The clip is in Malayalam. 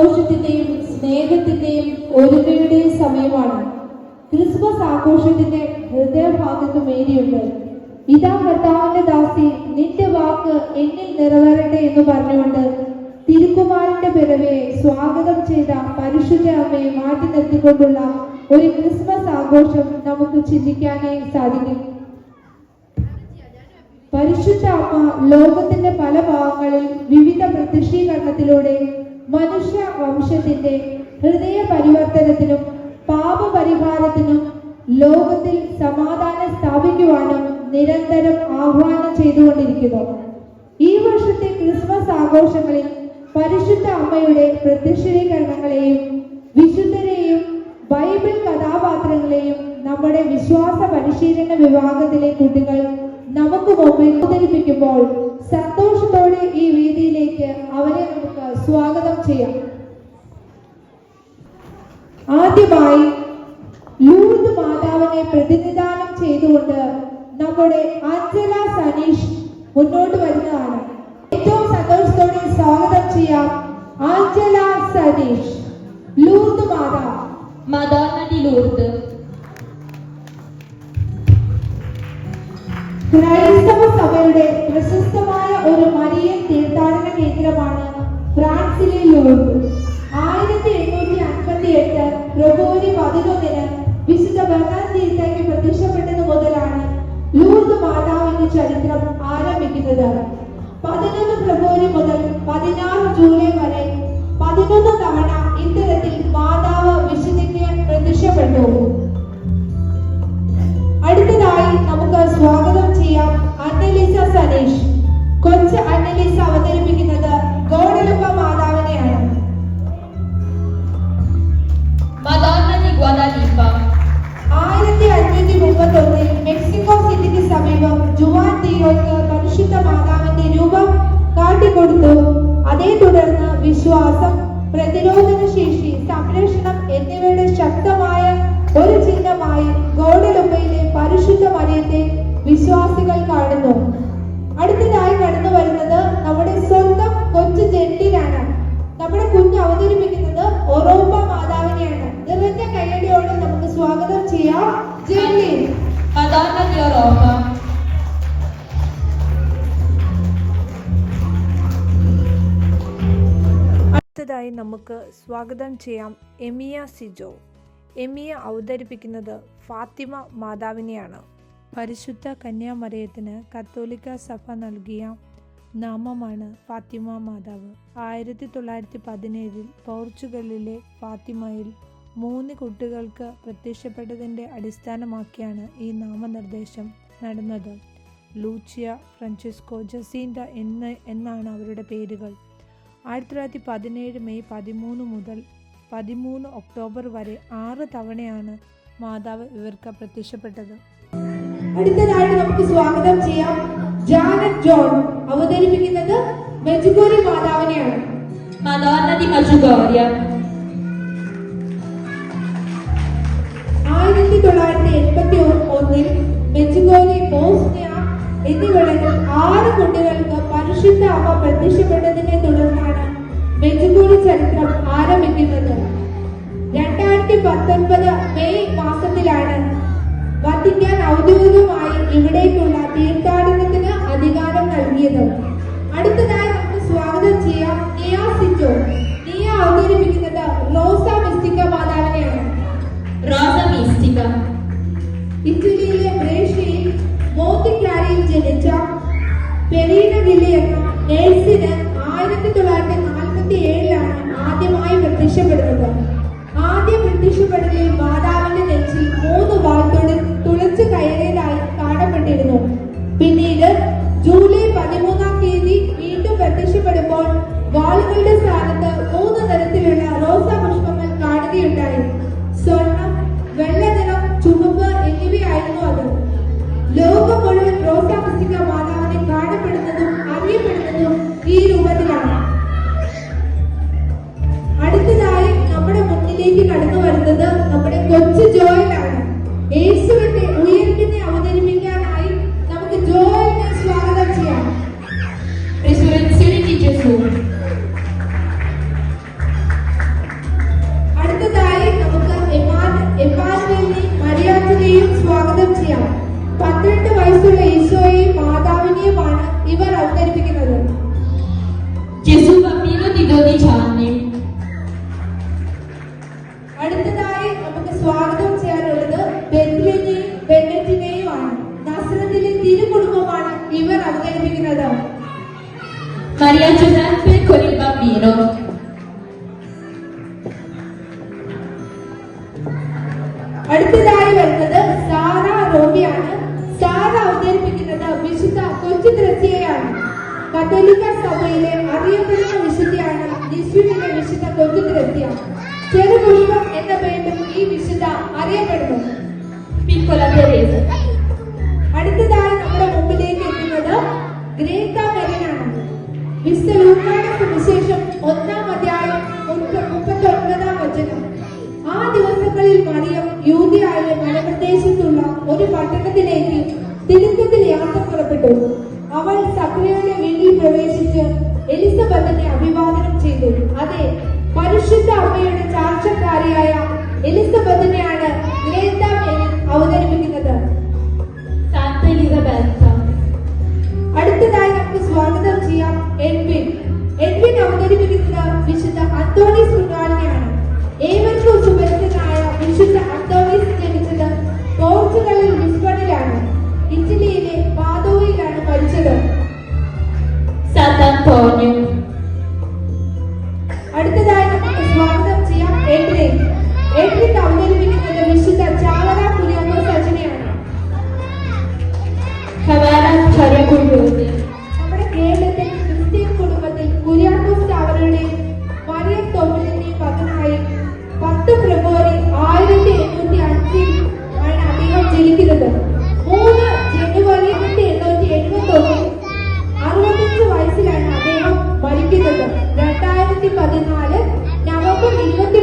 സന്തോഷത്തിന്റെയും സ്നേഹത്തിന്റെയും ഒരുമയുടെയും സമയമാണ്. ക്രിസ്മസ് ആഘോഷത്തിന്റെ ഹൃദയഭാഗത്ത് മേരിയുണ്ട്. ഇതാ കർത്താവിന്റെ ദാസി, നിന്റെ വാക്ക് എന്നിൽ നിറവേറട്ടെ എന്ന് പറഞ്ഞുകൊണ്ട് തിരുക്കുമാരന്റെ പിറവെ സ്വാഗതം ചെയ്ത പരിശുദ്ധ അമ്മയെ മാറ്റി നിർത്തിക്കൊണ്ടുള്ള ഒരു ക്രിസ്മസ് ആഘോഷം നമുക്ക് ചിന്തിക്കാനായി സാധിക്കും. പരിശുദ്ധ അമ്മ ലോകത്തിന്റെ പല ഭാഗങ്ങളിൽ വിവിധ പ്രത്യക്ഷീകരണത്തിലൂടെ മനുഷ്യ വംശത്തിന്റെ ഹൃദയ പരിവർത്തനത്തിനും പാപപരിഹാരത്തിനും ലോകത്തിൽ സമാധാനം സ്ഥാപിക്കുവാനും നിരന്തരം ആഹ്വാനം ചെയ്തുകൊണ്ടിരിക്കുന്നു. ഈ വർഷത്തെ ക്രിസ്മസ് ആഘോഷങ്ങളിൽ പരിശുദ്ധ അമ്മയുടെ പ്രത്യക്ഷീകരണങ്ങളെയും വിശുദ്ധരെയും ബൈബിൾ കഥാപാത്രങ്ങളെയും നമ്മുടെ വിശ്വാസ പരിശീലന വിഭാഗത്തിലെ കുട്ടികൾ നമുക്ക് മുമ്പിൽ അവതരിപ്പിക്കുമ്പോൾ സന്തോഷത്തോടെ ഈ വേദിയിലേക്ക് അവരെ നമുക്ക് സ്വാഗതം ചെയ്യാം. ആദ്യമായി ലൂർദ് മാതാവിനെ പ്രതിനിധാനം ചെയ്തുകൊണ്ട് നമ്മുടെ ആഞ്ചല സനീഷ് മുന്നോട്ട് വരുന്നതാണ്. ഏറ്റവും സന്തോഷത്തോടെ സ്വാഗതം ചെയ്യാം ആഞ്ചല സനീഷ്. ലൂർദ് മാതാവ്. മദോന്ന ഡി ലൂർദ്. ക്രൈസ്തവ സഭയുടെ പ്രശസ്തമായ ഒരു മരിയൻ തീർത്ഥാടന കേന്ദ്രമാണ് ഫ്രാൻസിലെ ലൂർദ്. 1858 ഫെബ്രുവരി 11 വിശുദ്ധ ബെർണാർഡ് തീർത്ഥയ്ക്ക് പ്രത്യക്ഷപ്പെട്ടത് മുതലാണ് ലൂർദ് മാതാവിന്റെ ചരിത്രം ആരംഭിക്കുന്നത്. 11 ഫെബ്രുവരി മുതൽ 16 ജൂലൈ വരെ 11 തവണ ഇത്തരത്തിൽ മാതാവ് വിശുദ്ധിക്ക് പ്രത്യക്ഷപ്പെട്ടു. അടുത്തതായി നമുക്ക് സ്വാഗതം ചെയ്യാം അന്നലീസ സനീഷ്. കൊച്ച് അന്നലീസ അവതരിപ്പിക്കുന്നത് ഗോഡലുപ്പ മാതാവിനെയാണ്. മദോന്ന ഡി ഗ്വാദാലിപ്പ. 1531 മെക്സിക്കോ സിറ്റിക്ക് സമീപം ജുവാൻ ദിയോക്ക് പരിശുദ്ധ മാതാവിന്റെ രൂപം കാട്ടിക്കൊടുത്തു. അതേ തുടർന്ന് വിശ്വാസം, പ്രതിരോധന ശേഷി, സംരക്ഷണം എന്നിവയുടെ ശക്തമായ ഒരു ചിഹ്നമായി ഗോഡലുപ്പയിലെ പരിശുദ്ധ മറിയത്തെ വിശ്വാസികൾ കാണുന്നു. അടുത്തതായി കടന്നു വരുന്നത് നമ്മുടെ സ്വന്തം കൊച്ചു ജെന്റിലാണ്. നമ്മുടെ കുഞ്ഞ് അവതരിപ്പിക്കുന്നത് ഒറോപ്പ മാതാവിനെയാണ്. നിറഞ്ഞ കയ്യടിയോടെ നമുക്ക് സ്വാഗതം ചെയ്യാം ജെന്റി. മദോന്ന ഡി ഒറോപ്പ. അടുത്തതായി നമുക്ക് സ്വാഗതം ചെയ്യാം എമിയ സിജോ. എമിയ അവതരിപ്പിക്കുന്നത് ഫാത്തിമ മാതാവിനെയാണ്. പരിശുദ്ധ കന്യാമറിയത്തിന് കത്തോലിക്ക സഭ നൽകിയ നാമമാണ് ഫാത്തിമ മാതാവ്. 1917 പോർച്ചുഗലിലെ ഫാത്തിമയിൽ 3 കുട്ടികൾക്ക് പ്രത്യക്ഷപ്പെട്ടതിൻ്റെ അടിസ്ഥാനമാക്കിയാണ് ഈ നാമനിർദ്ദേശം നടന്നത്. ലൂച്ചിയ, ഫ്രാൻസിസ്കോ, ജസീന്ത എന്നാണ് അവരുടെ പേരുകൾ. 1917 മെയ് 13 മുതൽ 13 ഒക്ടോബർ വരെ 6 തവണയാണ് മാതാവ് ഇവർക്ക് പ്രത്യക്ഷപ്പെട്ടത്. അടുത്തതായിട്ട് നമുക്ക് സ്വാഗതം ചെയ്യാം ജാനറ്റ് ജോൺ. അവതരിപ്പിക്കുന്നത് മെജുഗോരി മാതാവിനെയാണ്. മദോന്ന ഡി മജുഗോരിയ. 1981 മെജുഗോരി, ബോസ്നിയ എന്നിവിടങ്ങളിൽ 6 കുട്ടികൾക്ക് പരിശുദ്ധ അമ്മ പ്രത്യക്ഷപ്പെട്ടതിനെ തുടർന്നാണ് മെജുഗോരി ചരിത്രം ആരംഭിക്കുന്നത്. 2019 മെയ് മാസത്തിലാണ് വത്തിക്കാൻ ഔദ്യോഗികമായി ഇവിടേക്കുള്ള തീർത്ഥാടനത്തിന് അധികാരം നൽകിയത്. അടുത്തതായി നമുക്ക് സ്വാഗതം ചെയ്യാം നിയ സിജോ. നിയ അവതരിപ്പിക്കുന്നത് റോസ മിസ്റ്റിക്ക മാതാവിനെയാണ്. റോസ മിസ്റ്റിക്ക. ഇറ്റലിയിലെ ബ്രേഷ്യയിൽ മോത്തിക്ലാരിയിൽ ജനിച്ച പെരീന ഗില്ലി എന്ന നേഴ്സിന് 1947 ആദ്യമായി പ്രത്യക്ഷപ്പെടുന്നത്. ആദ്യ പ്രത്യക്ഷപ്പെടലിൽ മാതാവിന്റെ നെഞ്ചിൽ 3 വാൾ തുളച്ചു കയറിയതായി കാണപ്പെട്ടിരുന്നു. പിന്നീട് ജൂലൈ 13 വീണ്ടും പ്രത്യക്ഷപ്പെടുമ്പോൾ വാളുകളുടെ സ്ഥാനത്ത് 3 തരത്തിലുള്ള റോസാ പുഷ്പങ്ങൾ കാണുകയുണ്ടായി. സ്വർണം, വെള്ളനിറം, ചുവപ്പ് എന്നിവയായിരുന്നു അത്. ലോകം മുഴുവൻ റോസാ മിസ്റ്റിക്ക മാതാവിനെ കാണപ്പെടുന്നതും അറിയപ്പെടുന്നതും ഈ രൂപത്തിലാണ്. അടുത്തതായി നമ്മുടെ മുന്നിലേക്ക് കടന്നു വരുന്നത് നമ്മുടെ കൊച്ചു ജോയലാണ്. യേശുവിന്റെ ഉയർപ്പിനെ അവതരിപ്പിക്കാനായി നമുക്ക് ജോയലിനെ സ്വാഗതം ചെയ്യാം. Resurrezione di Gesù. ഇവർ അവതരിപ്പിക്കുന്നത്. Gesù bambino di 12 anni. അടുത്തതായി നമുക്ക് സ്വാഗതം ചെയ്യാനുള്ളത് ബെത്ലഹേമിനെയും ബെന്നറ്റിനെയുമാണ്. നസ്രത്തിലെ തിരുകുടുംബമാണ് ഇവർ അവതരിപ്പിക്കുന്നത്. Maria Giuseppe con il bambino. അടുത്തതായി വരുന്നത് സാറ റോബിയാണ്. സാറ അവതരിപ്പിക്കുന്നത് വിശുദ്ധ കൊച്ചു ത്രസ്യയാണ്. കത്തോലിക്ക സഭയിലെ അറിയപ്പെടുന്ന വിശുദ്ധയാണ് ലിസ്ബണിലെ വിശുദ്ധ കൊച്ചു ത്രസ്യ. ചെറുപുഷ്പം എന്ന പേരിലും ഈ വിശുദ്ധ അറിയപ്പെടുന്നു. Piccola Teresa. അടുത്തതായി നമ്മുടെ മുമ്പിലേക്ക് എത്തുന്നത് ഗ്രേത്ത മെറിനാണ്. വിശുദ്ധ ലൂക്കായുടെ സുവിശേഷം 1-ാം അധ്യായം 39-ാം വചനം. ആ ദിവസങ്ങളിൽ മറിയം യൂദയായിലെ മലപ്രദേശത്തുള്ള ഒരു പട്ടണത്തിലേക്ക് തിടുക്കത്തിൽ യാത്ര പുറപ്പെട്ടു. അവൾ സക്രിയയുടെ വീട്ടിൽ പ്രവേശിച്ച് എലിസബത്തിനെ അഭിവാദനം ചെയ്തു. അതെ, പരിശുദ്ധ അമ്മയുടെ ചാർച്ചക്കാരിയായ എലിസബത്തിനെയാണ് ഗ്രേത്ത മെറിൻ അവതരിപ്പിക്കുന്നത്. Santa Elisabetta. അടുത്തതായി നമുക്ക് സ്വാഗതം ചെയ്യാം എഡ്വിൻ. എഡ്വിൻ അവതരിപ്പിക്കുന്നത് വിശുദ്ധ അന്തോണീസ് പുണ്യാളനെയാണ്. ഏവർക്കും സുപരിചിതനായ വിശുദ്ധ അന്തോണീസ് ജനിച്ചത് പോർച്ചുഗലിൽ ലിസ്ബണിലാണ്. ഇറ്റലിയിലെ പാദോയിലാണ് മരിച്ചത്. Sant'Antonio. അടുത്തതായി നമുക്ക് സ്വാഗതം ചെയ്യാം എഡ്വിൻ. എഡ്വിൻ അവതരിപ്പിക്കുന്നത് വിശുദ്ധ ചാവറ കുര്യാക്കോസ് അച്ഛനെയാണ്. Camara Ciariacugliosi. നമ്മുടെ കേരളത്തിൽ ക്രിസ്ത്യൻ കുടുംബത്തിൽ കുര്യാക്കോസ് ചാവറയുടെ മറിയം തോമസിന്റെയും മകനായി 10 ഫെബ്രുവരി 1805 ആണ് അദ്ദേഹം ജനിക്കുന്നത്. 3 ജനുവരി 1871 65 വയസ്സിലാണ് അദ്ദേഹം മരിക്കുന്നത്. 2014 നവംബർ 21